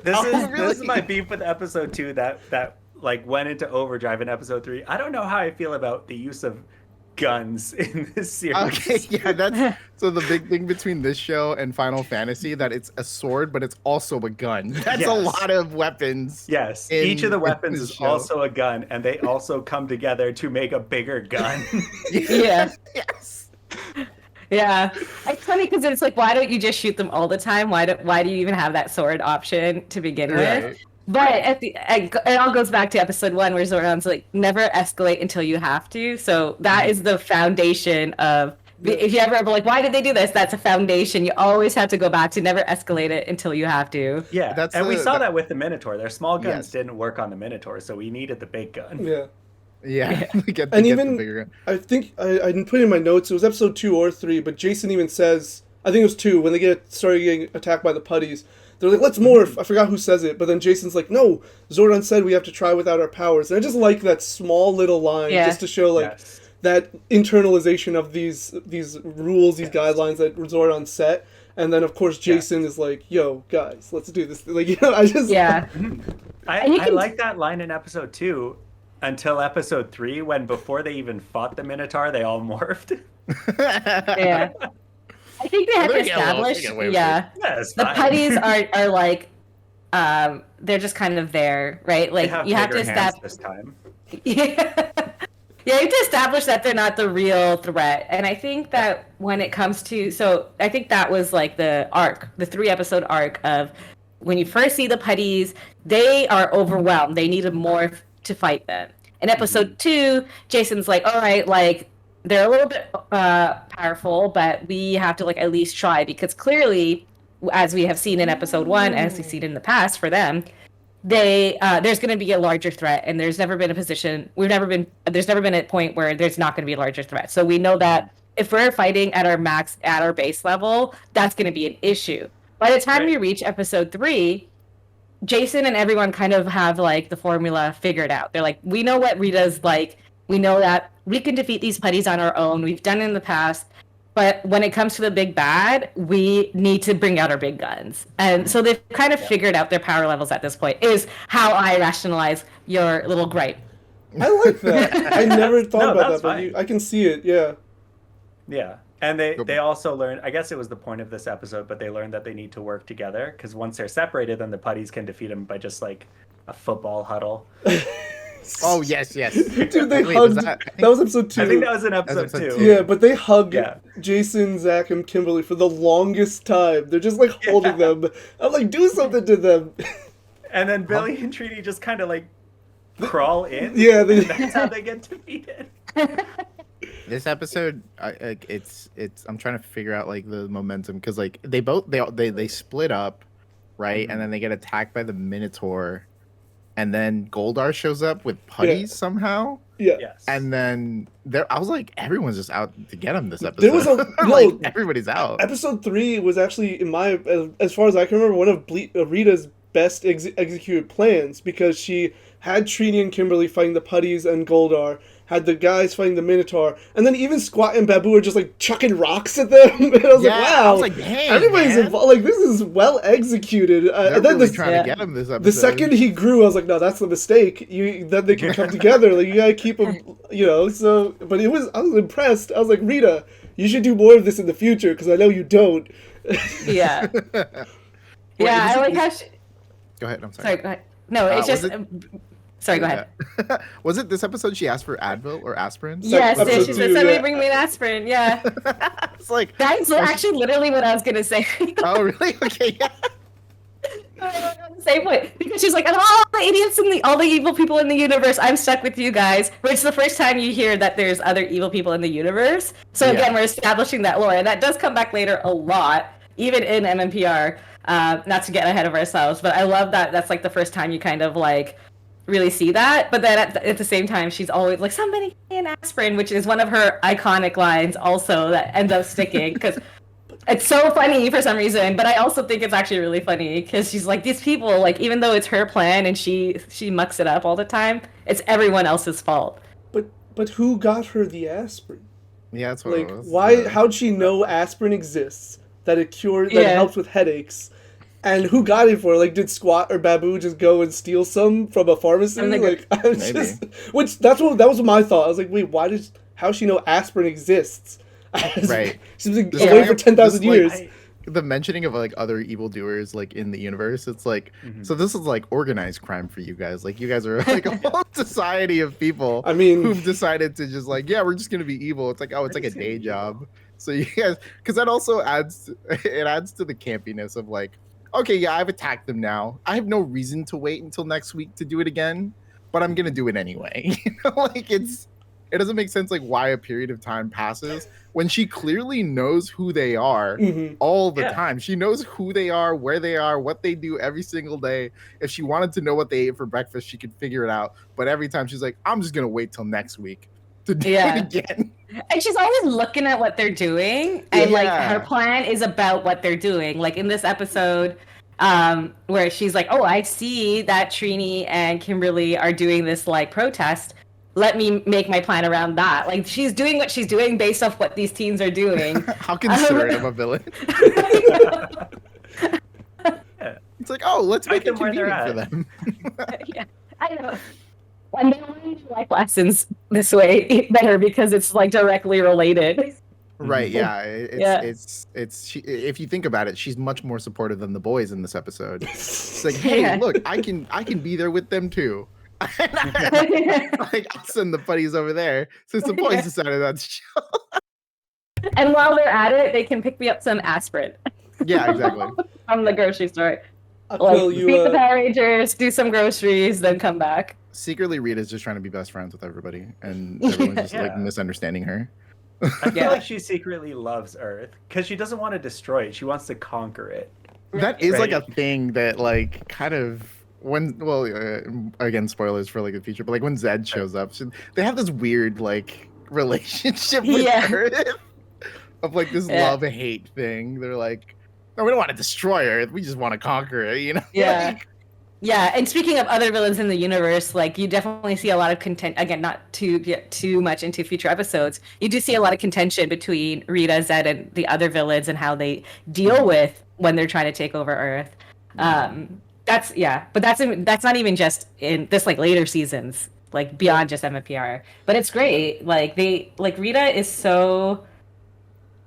This is my beef with episode 2 that like went into overdrive in episode 3. I don't know how I feel about the use of guns in this series. Okay, yeah, that's so the big thing between this show and Final Fantasy, that it's a sword, but it's also a gun. That's a lot of weapons. Yes, each of the weapons is also a gun, and they also come together to make a bigger gun. Yeah. Yes. Yeah. It's funny because it's like, why don't you just shoot them all the time? Why do you even have that sword option to begin with? But it all goes back to episode 1 where Zordon's like, never escalate until you have to. So that is the foundation of, if you ever like, why did they do this? That's a foundation. You always have to go back to never escalate it until you have to. Yeah, we saw that with the Minotaur. Their small guns didn't work on the Minotaur, so we needed the big gun. Yeah. And even, the bigger gun. I think I didn't put it in my notes, it was episode 2 or 3, but Jason even says, I think it was 2, when they started getting attacked by the putties, they're like, let's morph. I forgot who says it, but then Jason's like, no, Zordon said we have to try without our powers. And I just like that small little line just to show like that internalization of these rules, these guidelines that Zordon set. And then of course Jason is like, yo, guys, let's do this. Like, you know, I just I like that line in episode 2 until episode 3, when before they even fought the Minotaur, they all morphed. Yeah. I think they have to establish, the putties are like, they're just kind of there, right? Like you have to establish this time. Yeah, you have to establish that they're not the real threat. And I think that when it comes to, so I think that was like the 3-episode arc of when you first see the putties, they are overwhelmed. They need a morph to fight them. In episode 2, Jason's like, all right, like, they're a little bit powerful, but we have to like at least try, because clearly, as we have seen in episode 1, as we've seen in the past for them, there's going to be a larger threat, and there's never been a point where there's not going to be a larger threat. So we know that if we're fighting at our base level, that's going to be an issue. By the time we reach episode 3, Jason and everyone kind of have like the formula figured out. They're like, we know what Rita's like. We know that we can defeat these putties on our own. We've done it in the past. But when it comes to the big bad, we need to bring out our big guns. And so they've kind of figured out their power levels at this point, is how I rationalize your little gripe. I like that. I never thought about that, but I can see it, Yeah. And they also learned, I guess it was the point of this episode, but they learned that they need to work together, because once they're separated, then the putties can defeat them by just like a football huddle. Oh, yes. Dude, they hugged. That was episode 2. I think that was in episode 2. Yeah, but they hugged Jason, Zach, and Kimberly for the longest time. They're just like holding them. I'm like, do something to them. And then Billy and Trini just kind of like crawl in. Yeah, that's how they get defeated. This episode, it's I'm trying to figure out like the momentum, because like they split up, right? And then they get attacked by the Minotaur. And then Goldar shows up with putties somehow. Yeah. Yes. And then I was like, everyone's just out to get him this episode. There was like, everybody's out. Episode 3 was actually, as far as I can remember, one of Rita's best executed plans, because she had Trini and Kimberly fighting the putties and Goldar, had the guys fighting the Minotaur, and then even Squat and Babu are just like chucking rocks at them. And I was like, wow, I was like, dang, everybody's involved. Like, this is well executed. And then really trying to get him this episode. The second he grew, I was like, no, that's the mistake. Then they can come together. Like, you gotta keep them, you know. So, but I was impressed. I was like, Rita, you should do more of this in the future, because I know you don't. Yeah. I like how she... Go ahead. I'm sorry. Sorry, go ahead. No, it's just... Sorry, go ahead. Yeah. Was it this episode she asked for Advil or aspirin? Yes, episode she said, two, somebody yeah. bring me an aspirin. Yeah. It's like, That's actually literally what I was going to say. oh, really? Okay, yeah. Same way, because she's like, all the idiots and all the evil people in the universe, I'm stuck with you guys. Which is the first time you hear that there's other evil people in the universe. So again, Yeah. we're establishing that lore, and that does come back later a lot, even in MMPR. Not to get ahead of ourselves, but I love that that's like the first time you kind of like really see that. But then at the same time, she's always like, somebody give me an aspirin, which is one of her iconic lines also that ends up sticking because it's so funny for some reason. But I also think it's actually really funny because she's like, these people, like, even though it's her plan and she mucks it up all the time, it's everyone else's fault. But who got her the aspirin? Yeah, that's what Like, it was. why? How'd she know aspirin exists? That it Yeah. helps with headaches? And who got it for her? Like, did Squat or Babu just go and steal some from a pharmacy? I'm like, Like, I'm maybe. that was my thought. I was like, wait, how does she know aspirin exists? Right. She's been This away guy- for 10,000 this, like, years. the mentioning of like other evildoers like in the universe, it's like, Mhm. so this is like organized crime for you guys. Like you guys are like a whole society of people I mean, who've decided to just like, yeah, we're just gonna be evil. It's like, oh, it's like a day job. So you guys, because that also adds to the campiness of like, okay, yeah, I've attacked them now. I have no reason to wait until next week to do it again, but I'm gonna do it anyway. You know, like it doesn't make sense like why a period of time passes when she clearly knows who they are mhm. all the Yeah. time. She knows who they are, where they are, what they do every single day. If she wanted to know what they ate for breakfast, she could figure it out. But every time she's like, I'm just gonna wait till next week to do Yeah. it again. And she's always looking at what they're doing, and like Yeah. her plan is about what they're doing. Like in this episode, where she's like, "Oh, I see that Trini and Kimberly are doing this like protest. Let me make my plan around that." Like she's doing what she's doing based off what these teens are doing. How considerate of a villain. It's like, oh, let's Meet make it them where they're convenient for them. Yeah, I know. And they learn life lessons this way better because it's like directly related. Right? Yeah. It's Yeah. if you think about it, she's much more supportive than the boys in this episode. It's like, hey, Yeah. look, I can be there with them too. Like I'll send the buddies over there since the boys Yeah. decided that's And while they're at it, they can pick me up some aspirin yeah, exactly. from the grocery store. I'll Like, tell beat you, the Power Rangers, do some groceries, then come back. Secretly, Rita's just trying to be best friends with everybody, and everyone's just like Yeah. misunderstanding her. I feel Yeah. like she secretly loves Earth because she doesn't want to destroy it. She wants to conquer it. That is like a Right. thing that like kind of again spoilers for like the future, but like when Zed shows up, they have this weird like relationship with Yeah. Earth of like this Yeah. love-hate thing. They're like, no, we don't want to destroy Earth, we just want to conquer it, you know? Yeah. Like, Yeah, and speaking of other villains in the universe, like you definitely see a lot of content. Again, not to get too much into future episodes, you do see a lot of contention between Rita, Zed, and the other villains and how they deal with when they're trying to take over Earth. But that's not even just in this like later seasons, like beyond just MMPR. But it's great. Like Rita is so.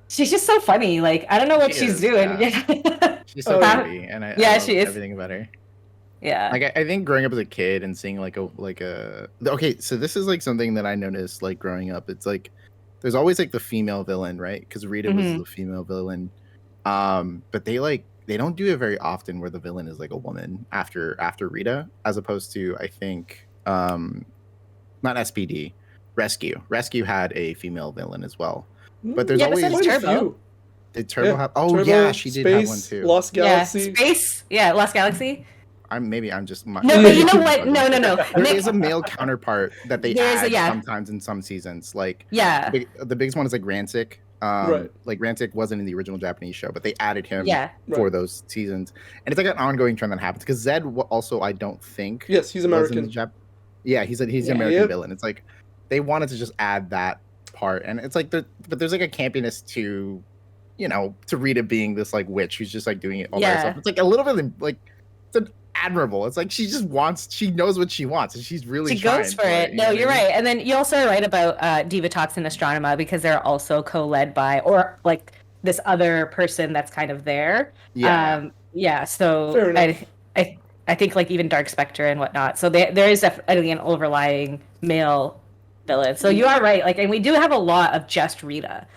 She's just so funny. Like I don't know what She she's is, doing. yeah. She's so Oh, yeah. pretty, and I Yeah, love she is. everything about her. Yeah. Like I think growing up as a kid and seeing like a okay, so this is like something that I noticed like growing up. It's like there's always like the female villain, right? Because Rita was Mhm. the female villain, but they don't do it very often where the villain is like a woman after Rita, as opposed to I think not SPD, Rescue had a female villain as well. But there's Yeah, but so always does Turbo. did Turbo Yeah, have? Oh Turbo, yeah, she did have one Space, too. Lost Galaxy. Yeah, Space. Yeah, Lost Galaxy. I'm just No, but you know what? No. There Nick- is a male counterpart that they There's add yeah. sometimes in some seasons. Like Yeah. the biggest one is like Rancic. Right. Like Rancic wasn't in the original Japanese show, but they added him Yeah. for Right. those seasons, and it's like an ongoing trend that happens. Because Zed also, I don't think, Yes, he's was in American. the yeah, he's an Yeah. American Yep. villain. It's like they wanted to just add that part, and it's like but there's like a campiness to, to Rita being this like witch who's just like doing it all by Yeah. herself. It's like a little bit like it's admirable. It's like she knows what she wants, and she's really She goes for trying it. you No, know what you're I mean? right. And then you also are right about Diva Talks and Astronema because they're also co-led by or like this other person that's kind of there. Yeah. Yeah. So Fair enough. I think like even Dark Spectre and whatnot. So there is definitely an overlying male villain. So you are right. Like, and we do have a lot of just Rita,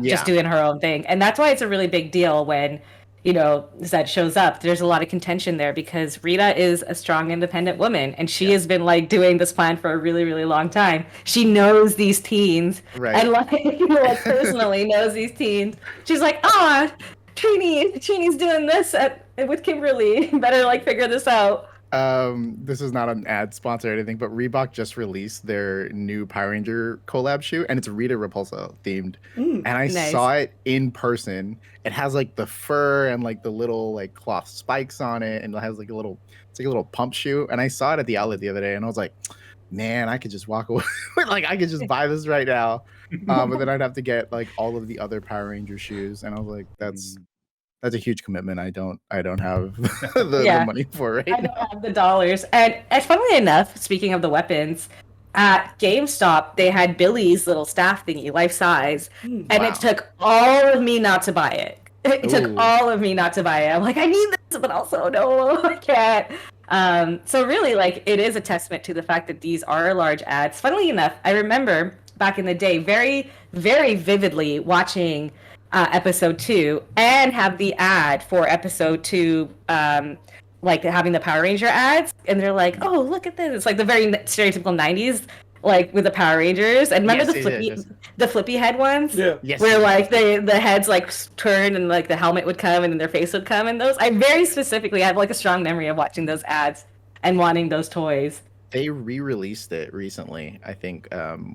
just doing her own thing, and that's why it's a really big deal when, you know, Zed shows up. There's a lot of contention there because Rita is a strong, independent woman, and she has been like doing this plan for a really, really long time. She knows these teens, and like, like personally knows these teens. She's like, Trini's doing this with Kimberly. Better like figure this out. This is not an ad sponsor or anything, but Reebok just released their new Power Ranger collab shoe, and it's Rita Repulsa themed. And I saw it in person. It has like the fur and like the little like cloth spikes on it, and it has like it's like a little pump shoe. And I saw it at the outlet the other day, and I was like, man, I could just walk away. Like I could just buy this right now. But then I'd have to get like all of the other Power Ranger shoes, and I was like, that's a huge commitment. I don't have the money for it. I don't have the dollars. And funnily enough, speaking of the weapons, at GameStop they had Billy's little staff thingy, life size, and it took all of me not to buy it. It took all of me not to buy it. I'm like, I need this, but also no, I can't. So really, like, it is a testament to the fact that these are large ads. Funnily enough, I remember back in the day very, very vividly watching episode 2 and have the ad for episode 2, like having the Power Ranger ads, and they're like, oh, look at this. It's like the very stereotypical 90s, like with the Power Rangers. And remember the flippy head ones? Yeah. Yes. Where like the heads like turn and like the helmet would come and then their face would come, and those I very specifically have like a strong memory of watching those ads and wanting those toys. They re-released it recently, I think,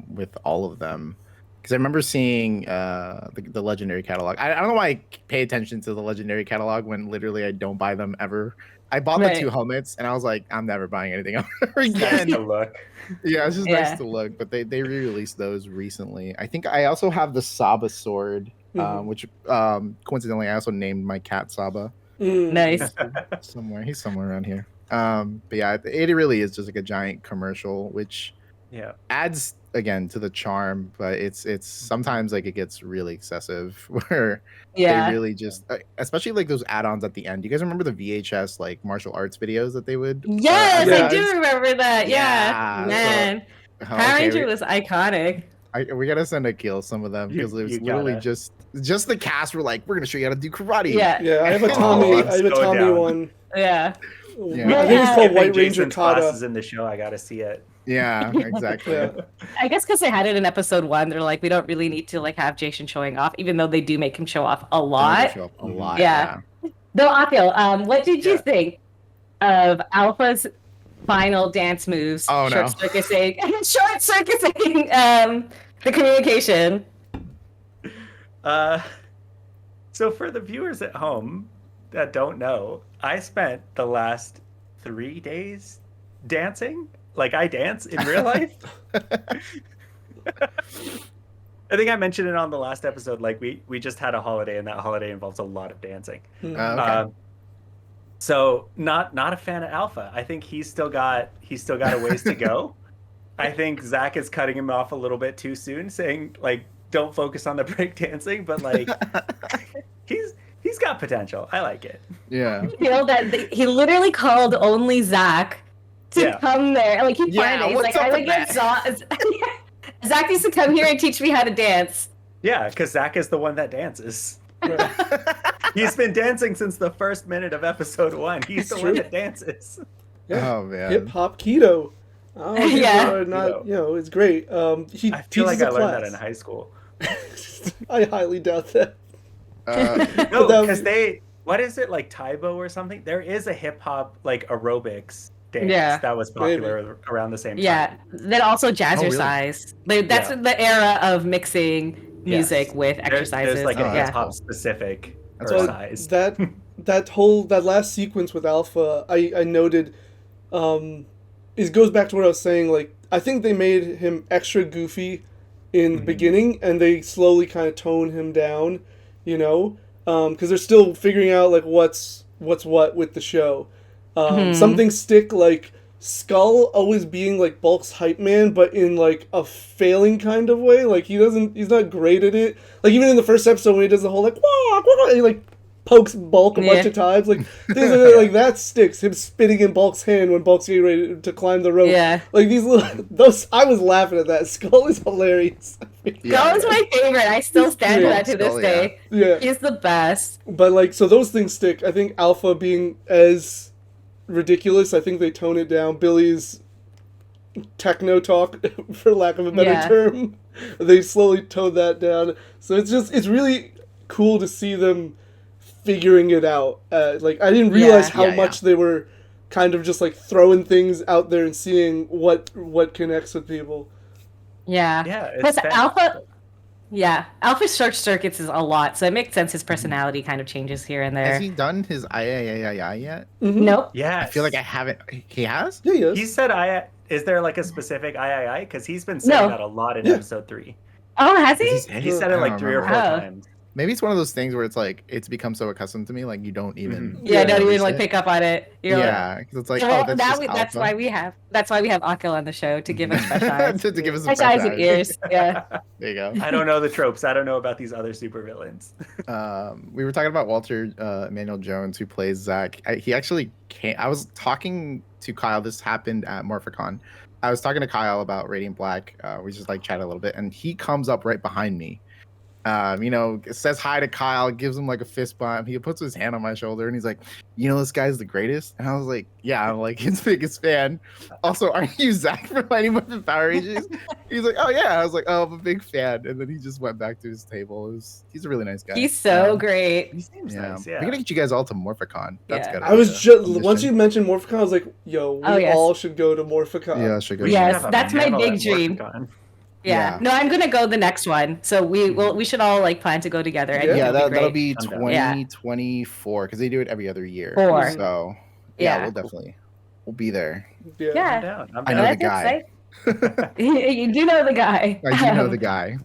with all of them. Because I remember seeing the Legendary catalog. I don't know why I pay attention to the Legendary catalog when literally I don't buy them ever. I bought the 2 helmets, and I was like, I'm never buying anything ever again. Nice to look. Yeah, it's just nice to look. But they re-released those recently. I think I also have the Saba sword, which coincidentally I also named my cat Saba. Nice. He's somewhere around here. But yeah, it really is just like a giant commercial, which adds again to the charm, but it's sometimes like it gets really excessive where they really just, especially like those add-ons at the end. You guys remember the VHS like martial arts videos that they would? Yes, I do remember that. Yeah, man. So, Power Ranger was iconic. We gotta send Akil some of them because it was literally just the cast were like, we're gonna show you how to do karate. Yeah, I have a Tommy one. Yeah. I think it's called White Ranger Kata. Is in the show. I gotta see it. Yeah, exactly. I guess because they had it in episode 1, they're like, we don't really need to like have Jason showing off, even though they do make him show off a lot. Yeah. Though, Akil, what did you think of Alpha's final dance moves? Short circuiting the communication. So for the viewers at home that don't know, I spent the last 3 days dancing. Like I dance in real life. I think I mentioned it on the last episode. Like we just had a holiday, and that holiday involves a lot of dancing. So not a fan of Alpha. I think he's still got a ways to go. I think Zach is cutting him off a little bit too soon, saying like don't focus on the break dancing, but like he's got potential. I like it. Yeah. I feel that he literally called only Zach to come there. Like he planned it. He's like, I would get Zach needs to come here and teach me how to dance. Yeah, because Zach is the one that dances. He's been dancing since the first minute of episode 1. He's the one that dances. Yeah. Oh man. Hip hop keto. It's great. I feel like I learned that in high school. I highly doubt that. No, because what is it, like Taibo or something? There is a hip hop like aerobics dance that was popular around the same time. Yeah, then also jazzercise. That's the era of mixing music with exercises. There's like a hip hop specific exercise. That last sequence with Alpha, I noted, it goes back to what I was saying. Like I think they made him extra goofy in the beginning, and they slowly kind of tone him down. You know, because they're still figuring out like what's what with the show. Some things stick, like Skull always being like Bulk's hype man, but in like a failing kind of way. Like he's not great at it. Like even in the first episode when he does the whole like wah, wah, he like pokes Bulk a bunch Yeah. of times. Like things like that, like that sticks. Him spitting in Bulk's hand when Bulk's getting ready to climb the rope. Yeah. Like these little those. I was laughing at that. Skull is hilarious. That was my favorite. I still stand by that to this Skull, day. Yeah. He's the best. But like, so those things stick. I think Alpha being as ridiculous, I think they tone it down. Billy's techno talk, for lack of a better Yeah. term, they slowly tone that down. So it's really cool to see them figuring it out. Like, I didn't realize how Yeah, much they were kind of just like throwing things out there and seeing what connects with people. Yeah. Yeah, it's Plus, fantastic. Alpha. Yeah, Alpha short circuits is a lot, so it makes sense his personality kind of changes here and there. Has he done his I yet? Nope. Yeah, I feel like I haven't. He has? Yeah, yes. He said I. Is there like a specific I? Because he's been saying No. that a lot in Yeah. episode 3. Oh, has he? He said it I like don't 3 or 4 remember. Oh. times. Maybe it's one of those things where it's like it's become so accustomed to me, like you don't even. Yeah, Yeah. don't even notice like it. pick up on it. You're like, Yeah, because it's like, well, oh, that's now just that's Alpha. why we have Akil on the show to give us fresh eyes. to give us some Fresh eyes fresh and ears. Yeah. There you go. I don't know the tropes. I don't know about these other supervillains. We were talking about Walter Emmanuel Jones, who plays Zach. He actually came. I was talking to Kyle. This happened at Morphicon. I was talking to Kyle about Radiant Black. We just like chatted a little bit, and he comes up right behind me. Says hi to Kyle, gives him like a fist bump. He puts his hand on my shoulder, and he's like, "You know, this guy's the greatest." And I was like, "Yeah, I'm like his biggest fan." Also, aren't you Zach from Mighty Morphin Power Rangers? He's like, "Oh yeah." I was like, "Oh, I'm a big fan." And then he just went back to his table. He's a really nice guy. He's so great. He seems Yeah, nice. we're Yeah. gonna get you guys all to Morphicon. That's Yeah. good. I was just once you mentioned Morphicon, I was like, "Yo, we Oh, yes. all should go to Morphicon." Yeah, I should go. We should Yes, have a that's my panel big at dream. Morphicon. Yeah. Yeah. No, I'm gonna go the next one. So we should all like plan to go together. I think Yeah, it'd that'll great. be I'm down. 2024 because they do it every other year. 4. So Yeah. we'll be there. Yeah. I'm Yeah. down. I'm I down. know the That's guy. exciting. You do know the guy. I do know the guy.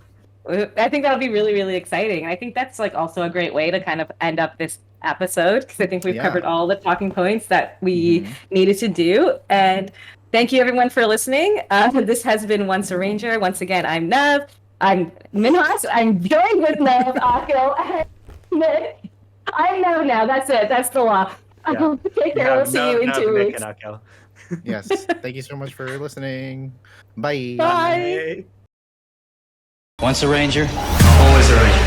I think that'll be really, really exciting. And I think that's like also a great way to kind of end up this episode because I think we've Yeah. covered all the talking points that we Mhm. needed to do. And thank you everyone for listening. This has been Once a Ranger. Once again, I'm Nev. I'm Minhas. I'm joined with Nev, Akil, and Nick. I'm Nev now. That's it. That's the law. Yeah. Take care. We'll see you in 2 Nick weeks. and Akil. Yes. Thank you so much for listening. Bye. Bye. Bye. Once a Ranger, Always a Ranger.